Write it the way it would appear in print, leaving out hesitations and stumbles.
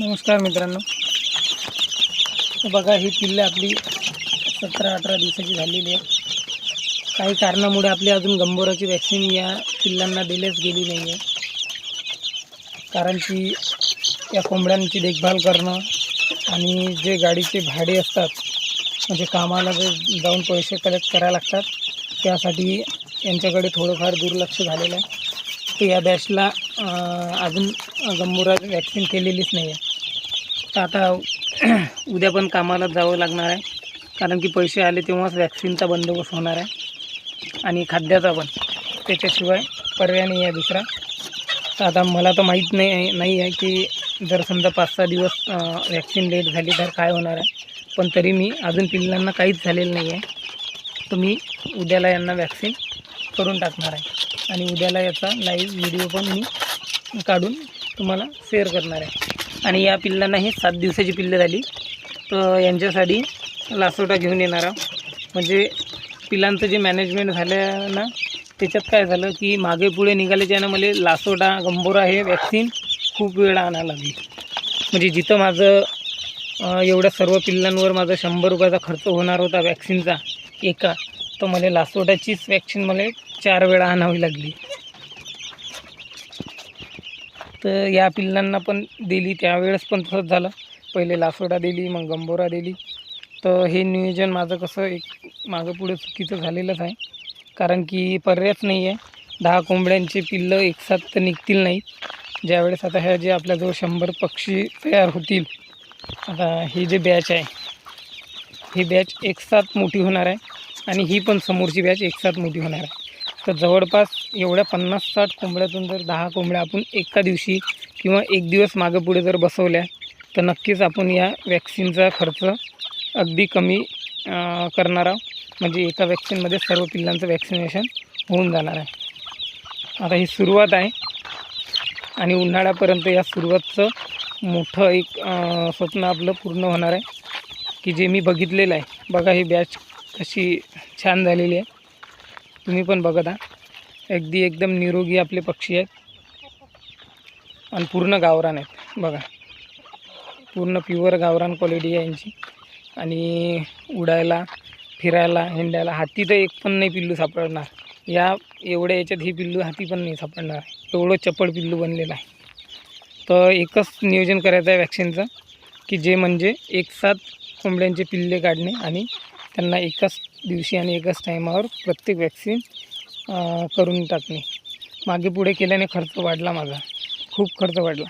नमस्कार मित्रांनो, बघा ही पिल्ले आपली 17-18 दिवसाची झालेली आहे. काही कारणामुळे आपली अजून गंभोराची वॅक्सिन या पिल्लांना दिलीच गेली नाही आहे. कारण की या कोंबड्यांची देखभाल करणं आणि जे गाडीचे भाडे असतात, म्हणजे कामाला जे जाऊन पैसे कलेक्ट करायला लागतात, त्यासाठी यांच्याकडे थोडंफार दुर्लक्ष झालेलं आहे. तर या बॅचला अजून गंभोरा वॅक्सिन केलेलीच नाही आहे. तर आता उद्या पण कामाला जावं लागणार आहे, कारण की पैसे आले तेव्हाच वॅक्सिनचा बंदोबस्त होणार आहे आणि खाद्याचा पण. त्याच्याशिवाय पर्याय नाही आहे दुसरा. तर आता मला तर माहीत नाही आहे की जर समजा 5-6 दिवस वॅक्सिन लेट झाली तर काय होणार आहे. पण तरी मी अजून पिल्लांना काहीच झालेलं नाही आहे, तर मी उद्याला यांना वॅक्सिन करून टाकणार आहे आणि उद्याला याचा लाईव्ह व्हिडिओ पण मी काढून तुम्हाला शेअर करणार आहे. आणि या पिल्लांना ही 7 दिवसाची पिल्ले झाली, तर यांच्यासाठी लासोटा घेऊन येणार आहोत. म्हणजे पिल्लांचं जे मॅनेजमेंट झालं ना, त्याच्यात काय झालं की मागे पुढे निघाल्याच्यानं मला लासोटा गंभोरा हे वॅक्सिन खूप वेळा आणायला लागली. म्हणजे जिथं माझं एवढ्या सर्व पिल्लांवर माझा 100 रुपयाचा खर्च होणार होता वॅक्सिनचा एका, तर मला लासोटाचीच वॅक्सिन मला 4 वेळा आणावी लागली. तर या पिल्लांना पण दिली, त्यावेळेस पण तसंच झालं. पहिले लासोटा दिली, मग गंभोरा दिली. तर हे नियोजन माझं कसं एक मागं पुढे चुकीचं झालेलंच आहे, कारण की पर्यायच नाही आहे. 10 कोंबड्यांचे पिल्लं एकसाथ तर निघतील नाही. ज्यावेळेस आता ह्या जे आपल्याजवळ 100 पक्षी तयार होतील, आता ही जे बॅच आहे, ही बॅच एकसाथ मोठी होणार आहे आणि ही पण समोरची बॅच एकसाथ मोठी होणार आहे. तर जवळपास एवढ्या 50-60 कोंबड्यातून जर 10 कोंबड्या आपण एका दिवशी किंवा एक दिवस मागं पुढे जर बसवल्या, तर नक्कीच आपण या वॅक्सिनचा खर्च अगदी कमी करणार आहोत. म्हणजे एका वॅक्सिनमध्ये सर्व पिल्लांचं वॅक्सिनेशन होऊन जाणार आहे. आता ही सुरुवात आहे आणि उन्हाळ्यापर्यंत या सुरुवातचं मोठं एक स्वप्न आपलं पूर्ण होणार आहे, की जे मी बघितलेलं आहे. बघा ही बॅच कशी छान झालेली आहे, तुम्ही पण बघत आहात. एकदम निरोगी आपले पक्षी आहेत आणि पूर्ण गावरान आहेत. बघा, पूर्ण प्युअर गावरान क्वालिटी आहे यांची. आणि उडायला, फिरायला, हिंडायला हाती तर एक पण नाही पिल्लू सापडणार. या एवढ्या याच्यात ही पिल्लू हाती पण नाही सापडणार. एवढं चपळ पिल्लू बनलेलं आहे. तर एकच नियोजन करायचं आहे वॅक्सिनचं, की जे म्हणजे एक साथ कोंबड्यांचे पिल्ले काढणे आणि त्यांना एकाच दिवशी आणि एकाच टायमावर प्रत्येक वॅक्सिन करून टाकणे. मागे पुढे केल्याने खर्च वाढला माझा, खूप खर्च वाढला.